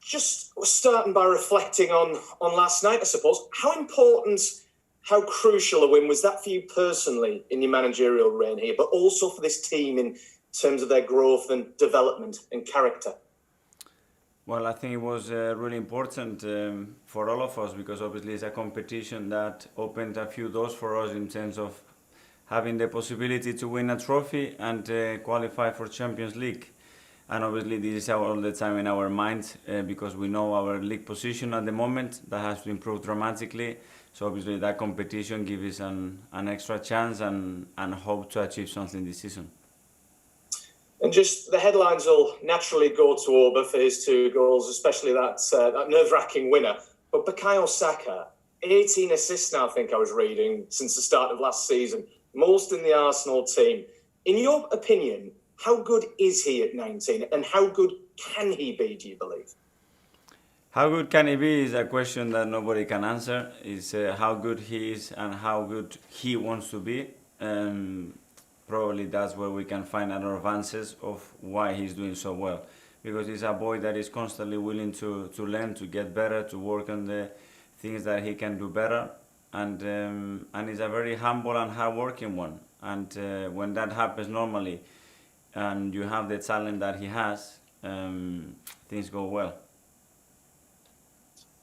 Just starting by reflecting on last night, I suppose. How important, how crucial a win was that for you personally in your managerial reign here, but also for this team in terms of their growth and development and character? Well, I think it was really important for all of us because obviously it's a competition that opened a few doors for us in terms of having the possibility to win a trophy and qualify for Champions League. And obviously this is all the time in our minds because we know our league position at the moment that has to improve dramatically. So obviously that competition gives us an extra chance and hope to achieve something this season. And just the headlines will naturally go to Oba for his 2 goals, especially that nerve-wracking winner. But Bukayo Saka, 18 assists now, I think I was reading, since the start of last season, most in the Arsenal team. In your opinion, how good is he at 19 and how good can he be, do you believe? How good can he be is a question that nobody can answer. It's how good he is and how good he wants to be. Probably that's where we can find a lot of answers of why he's doing so well. Because he's a boy that is constantly willing to learn, to get better, to work on the things that he can do better. And he's a very humble and hard-working one. And when that happens normally, and you have the talent that he has, things go well.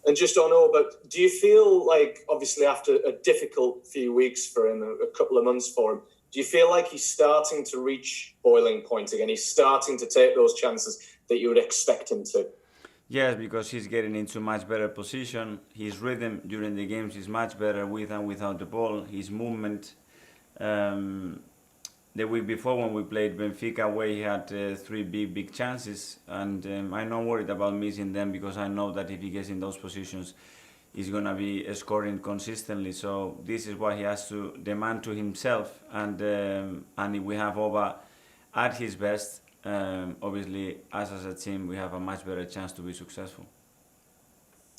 And just on Oba, do you feel like, obviously after a difficult few weeks for him, a couple of months for him, do you feel like he's starting to reach boiling point again? He's starting to take those chances that you would expect him to? Yes, because he's getting into much better position. His rhythm during the games is much better with and without the ball. His movement. The week before when we played Benfica away, he had 3 big chances. And I'm not worried about missing them because I know that if he gets in those positions, he's going to be scoring consistently. So this is what he has to demand to himself. And if we have Oba at his best, obviously, as a team, we have a much better chance to be successful.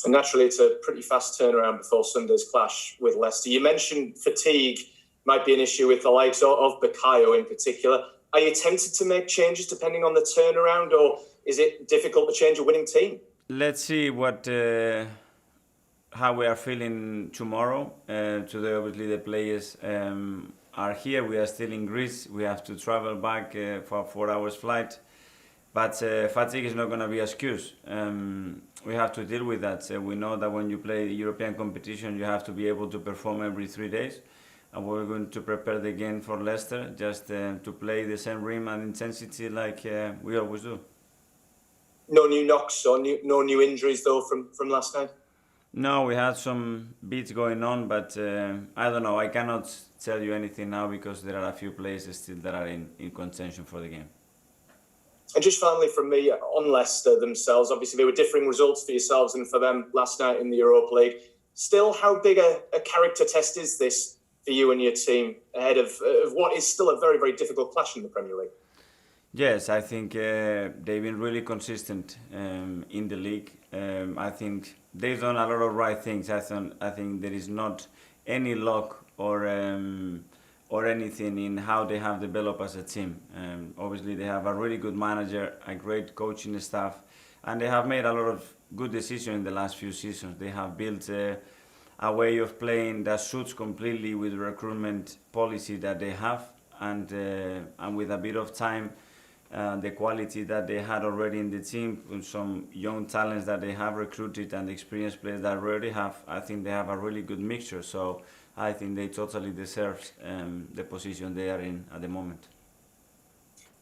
And naturally, it's a pretty fast turnaround before Sunday's clash with Leicester. You mentioned fatigue might be an issue with the likes of Bukayo in particular. Are you tempted to make changes depending on the turnaround, or is it difficult to change a winning team? Let's see how we are feeling tomorrow. Today, obviously, the players are here. We are still in Greece. We have to travel back for a 4 hours flight. But fatigue is not going to be an excuse. We have to deal with that. We know that when you play European competition, you have to be able to perform every 3 days. And we're going to prepare the game for Leicester, just to play the same rhythm and intensity like we always do. No new knocks or no new injuries, though, from last night? No, we had some beats going on, but I don't know. I cannot tell you anything now because there are a few players still that are in contention for the game. And just finally from me, on Leicester themselves, obviously there were differing results for yourselves and for them last night in the Europa League. Still, how big a character test is this for you and your team ahead of what is still a very, very difficult clash in the Premier League? Yes, I think they've been really consistent in the league. I think they've done a lot of right things. I think there is not any luck or anything in how they have developed as a team. Obviously, they have a really good manager, a great coaching staff, and they have made a lot of good decisions in the last few seasons. They have built a way of playing that suits completely with the recruitment policy that they have, and with a bit of time, the quality that they had already in the team, with some young talents that they have recruited and experienced players that already have, I think they have a really good mixture. So I think they totally deserve the position they are in at the moment.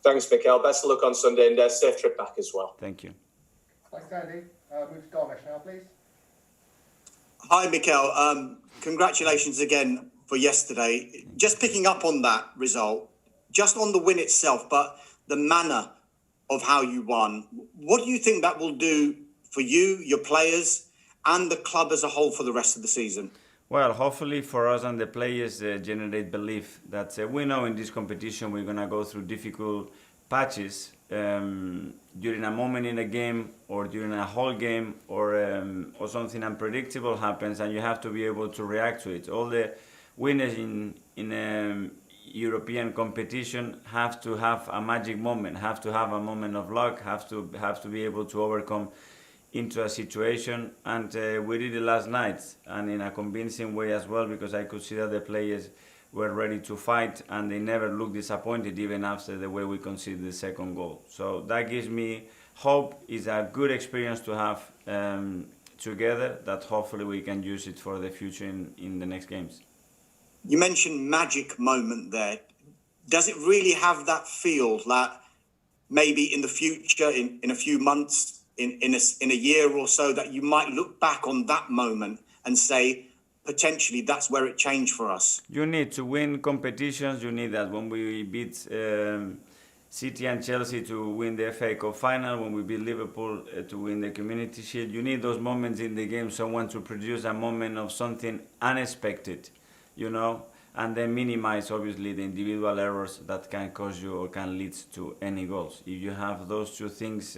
Thanks, Mikel. Best of luck on Sunday and a safe trip back as well. Thank you. Thanks, Andy. Move to Darvish now, please. Hi, Mikel. Congratulations again for yesterday. Just picking up on that result, just on the win itself, but the manner of how you won. What do you think that will do for you, your players, and the club as a whole for the rest of the season? Well, hopefully for us and the players generate belief that we know in this competition we're going to go through difficult patches during a moment in a game or during a whole game or something unpredictable happens and you have to be able to react to it. All the winners in European competition have to have a magic moment, have to have a moment of luck, have to be able to overcome into a situation, and we did it last night, and in a convincing way as well, because I could see that the players were ready to fight and they never looked disappointed even after the way we conceded the second goal. So that gives me hope. It's a good experience to have together, that hopefully we can use it for the future in the next games. You mentioned magic moment there. Does it really have that feel that maybe in the future, in a few months, in a year or so, that you might look back on that moment and say, potentially that's where it changed for us? You need to win competitions. You need that. When we beat City and Chelsea to win the FA Cup final, when we beat Liverpool to win the Community Shield, you need those moments in the game, someone to produce a moment of something unexpected, you know, and then minimize obviously the individual errors that can cause you or can lead to any goals. If you have those two things,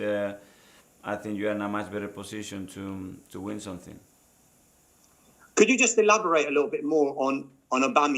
I think you're in a much better position to win something. Could you just elaborate a little bit more on Aubameyang?